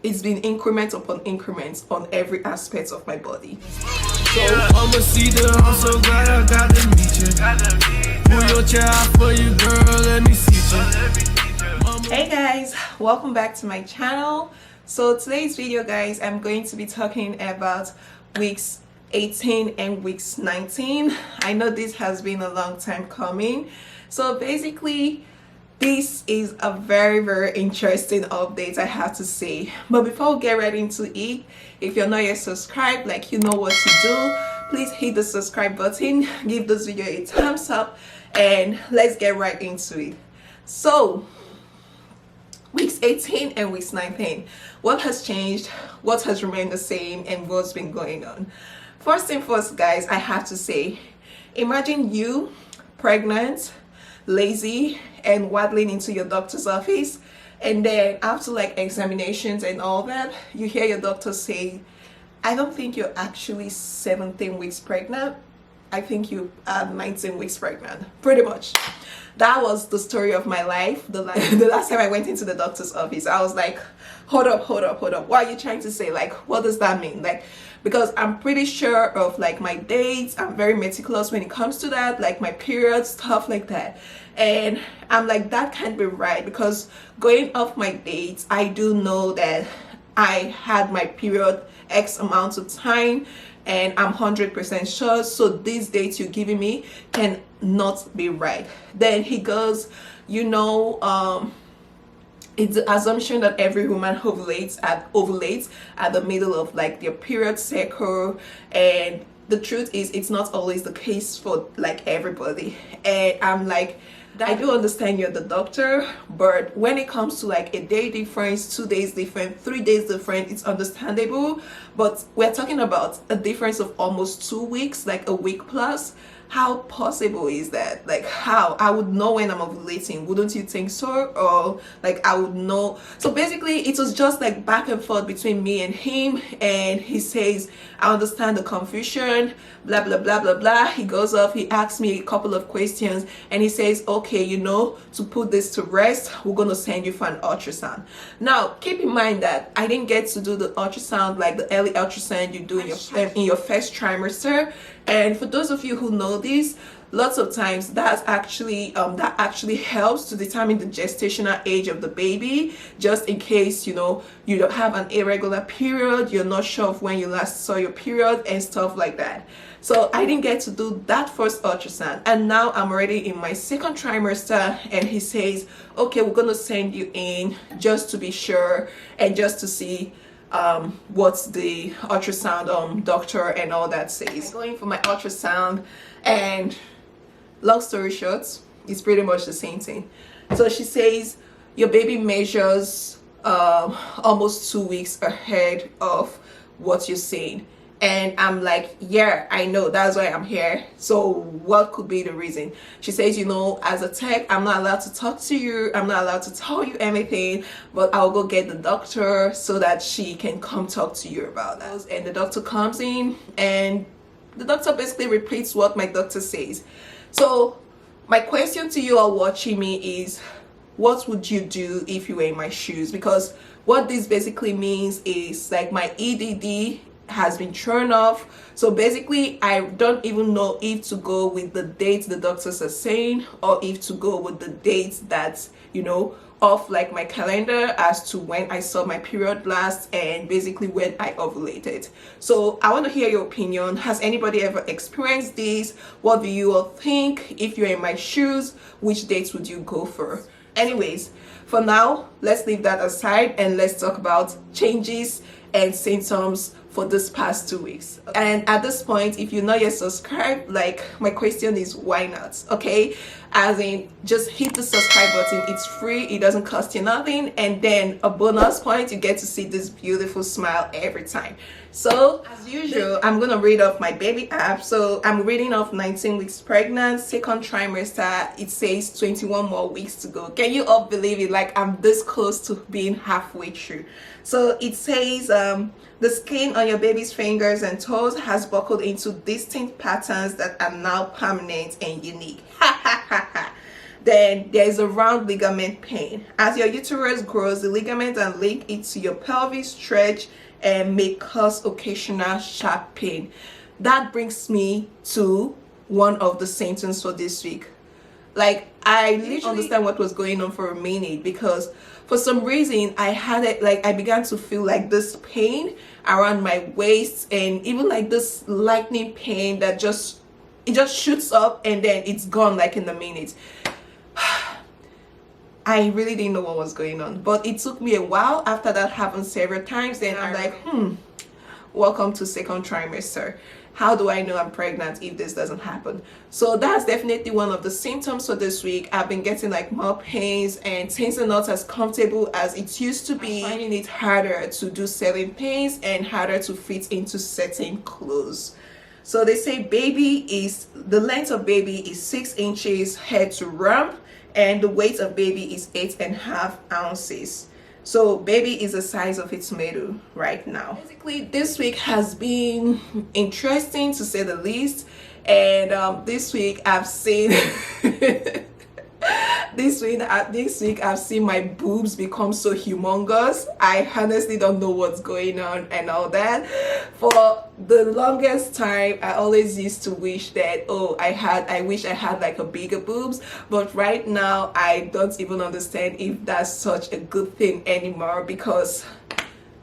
it's been increment upon increment on every aspect of my body. So I'ma see the I'm so glad I got to meet you. Pull your chair out for you, girl, let me see you. Hey guys, welcome back to my channel. So today's video, guys, I'm going to be talking about weeks 18 and weeks 19. I know this has been a long time coming. So basically, this is a very interesting update, I have to say. But before we get right into it, if you're not yet subscribed, like, you know what to do, please hit the subscribe button, give this video a thumbs up, and let's get right into it. So weeks 18 and weeks 19, what has changed, what has remained the same, and what's been going on? First thing first, guys, I have to say, imagine you pregnant, lazy, and waddling into your doctor's office, and then after like examinations and all that, you hear your doctor say, I don't think you're actually 17 weeks pregnant, I think you are 19 weeks pregnant. Pretty much that was the story of my life. The last time I went into the doctor's office, I was like, hold up, what are you trying to say? Like, what does that mean? Like, because I'm pretty sure of like my dates, I'm very meticulous when it comes to that, like my periods, stuff like that. And I'm like, that can't be right, because going off my dates, I do know that I had my period X amount of time, and I'm 100% sure, so these dates you're giving me can not be right. Then he goes, you know, it's the assumption that every woman ovulates at the middle of like their period cycle, and the truth is it's not always the case for like everybody. And I'm like, I do understand you're the doctor, but when it comes to like a day difference, 2 days different, 3 days different, it's understandable. But we're talking about a difference of almost 2 weeks, like a week plus. How possible is that? Like, how? I would know when I'm ovulating, wouldn't you think so? Or like I would know. So basically it was just like back and forth between me and him, and he says, I understand the confusion, blah blah blah blah blah. He goes off, he asks me a couple of questions, and he says, okay, you know, to put this to rest, we're gonna send you for an ultrasound. Now keep in mind that I didn't get to do the ultrasound, like the early ultrasound you do in your first trimester. And for those of you who know this, lots of times that actually helps to determine the gestational age of the baby, just in case, you know, you don't have an irregular period, you're not sure of when you last saw your period and stuff like that. So I didn't get to do that first ultrasound, and now I'm already in my second trimester, and he says, okay, we're gonna send you in just to be sure and just to see what the ultrasound doctor and all that says. I'm going for my ultrasound, and long story short, it's pretty much the same thing. So she says your baby measures almost 2 weeks ahead of what you're saying. And I'm like, yeah, I know, that's why I'm here. So what could be the reason? She says, you know, as a tech, I'm not allowed to talk to you, I'm not allowed to tell you anything, but I'll go get the doctor so that she can come talk to you about that. And the doctor comes in, and the doctor basically repeats what my doctor says. So my question to you all watching me is, what would you do if you were in my shoes? Because what this basically means is like my EDD has been thrown off. So basically I don't even know if to go with the dates the doctors are saying, or if to go with the dates that, you know, off like my calendar as to when I saw my period last and basically when I ovulated. So I want to hear your opinion. Has anybody ever experienced this? What do you all think? If you're in my shoes, which dates would you go for? Anyways, for now, let's leave that aside and let's talk about changes and symptoms for this past 2 weeks. And at this point, if you're not yet subscribed, like, my question is, why not? Okay, as in, just hit the subscribe button. It's free, it doesn't cost you nothing, and then a bonus point, you get to see this beautiful smile every time. So as usual, I'm gonna read off my baby app. So I'm reading off 19 weeks pregnant, second trimester. It says 21 more weeks to go. Can you all believe it? Like, I'm this close to being halfway through. So it says the skin on your baby's fingers and toes has buckled into distinct patterns that are now permanent and unique. Then there's a round ligament pain. As your uterus grows, the ligament and link it to your pelvis stretch and may cause occasional sharp pain. That brings me to one of the symptoms for this week. Like, I literally understand what was going on for a minute, because for some reason I had it, like I began to feel like this pain around my waist, and even like this lightning pain that just shoots up and then it's gone like in a minute. I really didn't know what was going on, but it took me a while. After that happened several times, then I'm like, welcome to second trimester. How do I know I'm pregnant if this doesn't happen? So that's definitely one of the symptoms for this week. I've been getting like more pains, and things are not as comfortable as it used to be. I'm finding it harder to do certain things and harder to fit into certain clothes. So they say the length of baby is 6 inches head to rump, and the weight of baby is 8.5 ounces. So baby is the size of a tomato right now. Basically, this week has been interesting to say the least, and this week I've seen this week I've seen my boobs become so humongous. I honestly don't know what's going on and all that. For the longest time, I always used to wish that, I wish I had like a bigger boobs, but right now I don't even understand if that's such a good thing anymore, because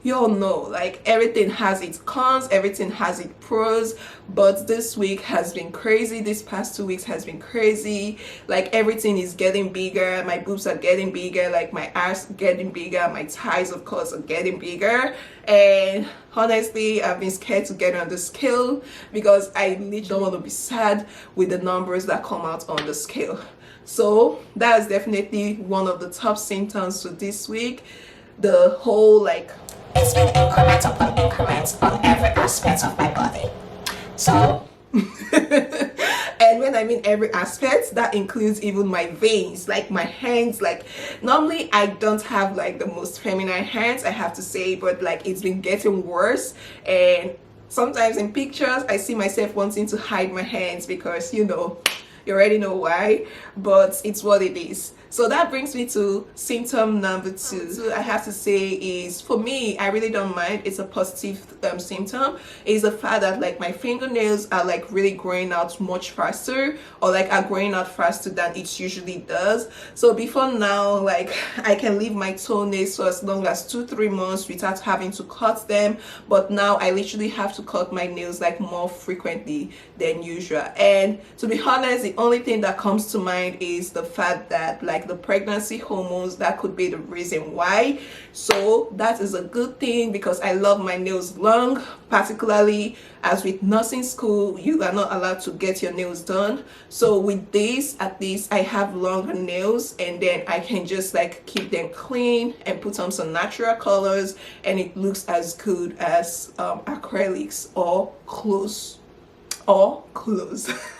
you all know, like, everything has its cons, everything has its pros, but this week has been crazy. This past 2 weeks has been crazy. Like, everything is getting bigger. My boobs are getting bigger, like my ass getting bigger, my thighs of course are getting bigger, and honestly I've been scared to get on the scale because I literally don't want to be sad with the numbers that come out on the scale. So that is definitely one of the top symptoms for this week. The whole, like, it's been increment upon increment on every aspect of my body. So, and when I mean every aspect, that includes even my veins, like my hands. Like, normally I don't have like the most feminine hands, I have to say, but like it's been getting worse. And sometimes in pictures I see myself wanting to hide my hands because, you already know why, but it's what it is. So that brings me to symptom number 2. So I have to say is, for me, I really don't mind. It's a positive symptom. It's the fact that like my fingernails are like really growing out much faster, or like are growing out faster than it usually does. So before now, like I can leave my toenails for as long as 2-3 months without having to cut them, but now I literally have to cut my nails like more frequently than usual. And to be honest, the only thing that comes to mind is the fact that like the pregnancy hormones, that could be the reason why. So that is a good thing, because I love my nails long, particularly as with nursing school you are not allowed to get your nails done. So with this, at least I have longer nails, and then I can just like keep them clean and put on some natural colors, and it looks as good as acrylics or close.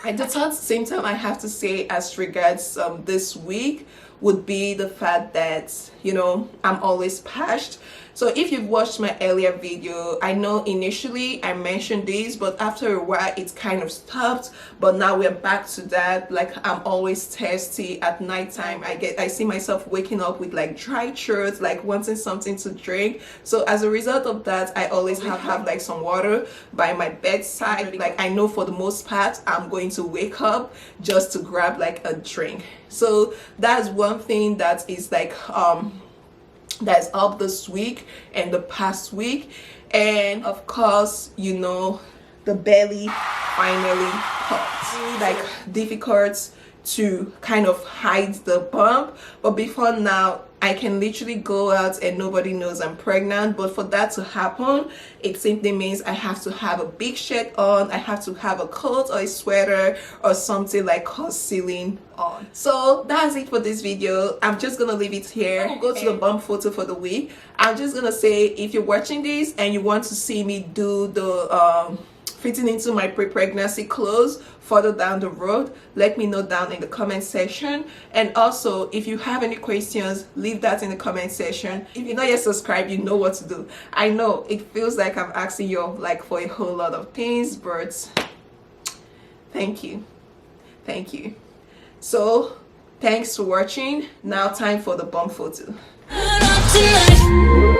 And the third symptom I have to say as regards this week would be the fact that I'm always parched. So if you've watched my earlier video, I know initially I mentioned this, but after a while it kind of stopped. But now we're back to that. Like, I'm always thirsty at nighttime. I see myself waking up with like dry throat, like wanting something to drink. So as a result of that, I always have like some water by my bedside. Like, I know for the most part I'm going to wake up just to grab like a drink. So that's one thing that is like that's up this week and the past week. And of course, the belly finally popped. Like, difficult to kind of hide the bump, but before now I can literally go out and nobody knows I'm pregnant. But for that to happen, it simply means I have to have a big shirt on, I have to have a coat or a sweater or something like concealing on. So that's it for this video. I'm just gonna leave it here. I'll go to the bump photo for the week. I'm just gonna say, if you're watching this and you want to see me do the fitting into my pre-pregnancy clothes further down the road, let me know down in the comment section. And also, if you have any questions, leave that in the comment section. If you're not yet subscribed, you know what to do. I know it feels like I'm asking you like for a whole lot of things, but thank you. So Thanks for watching. Now time for the bum photo. Tonight.